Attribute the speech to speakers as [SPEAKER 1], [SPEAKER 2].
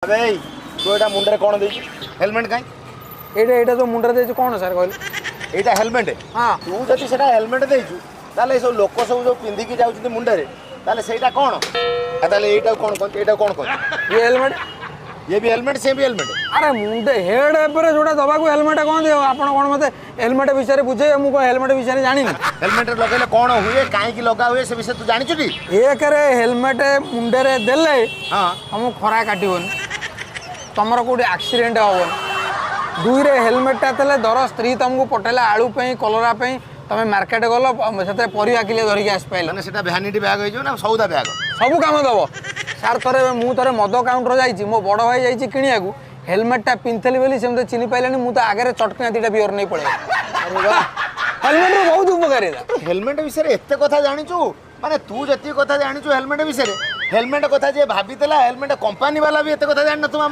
[SPEAKER 1] अबे तू एटा मुंडरे कोन देछि हेलमेट काई
[SPEAKER 2] एटा जो मुंडरे देछि कोन सर कहले
[SPEAKER 1] एटा हेलमेट
[SPEAKER 2] हां
[SPEAKER 1] तू जति सेटा हेलमेट देछु ताले सब लोक सब जो पिंदी की जाउछथि मुंडरे ताले सेटा कोन ताले एटा कोन
[SPEAKER 2] ये हेलमेट
[SPEAKER 1] ये भी हेलमेट से भी हेलमेट
[SPEAKER 2] अरे मुंडे हेड पर जोटा दबा को हेलमेट कोन दियो आपण कोन मते हेलमेट विषय बुझे मु को हेलमेट विषय जानि ना
[SPEAKER 1] हेलमेट लगेले कोन हुए काई की लगा हुए से विषय तू जानि छुटी
[SPEAKER 2] एक रे हेलमेट मुंडे रे देले
[SPEAKER 1] हां
[SPEAKER 2] हम खरा काटिबन तमरो कोडी एक्सीडेंट होबन दुई रे हेलमेट ता तले दर स्त्री तुमको पटेला आलू पे कलरा पे तमे मार्केट गलो सेते परिवा किले धरि के आस पाइला
[SPEAKER 1] माने सेटा वैनिटी बैग होई जो ना सौदा बैग
[SPEAKER 2] सब काम दबो सार थरे मु थरे मद काउंटर जाइछि मो बड़ भाई जाइछि किनिया को हेलमेट टा पिनथली बेली सेमते चिनि पाइलानी मु त आगे चटकिना तीटा बियर नै पळे अरे वाह हेलमेट रो बहुत उपकारिता
[SPEAKER 1] हेलमेट विषय एते कथा जानिचु माने तू जति कथा जानिचु हेलमेट विषय हेलमेट कथा जे भाबितला हेलमेट कंपनी वाला भी एते कथा जानि न तुम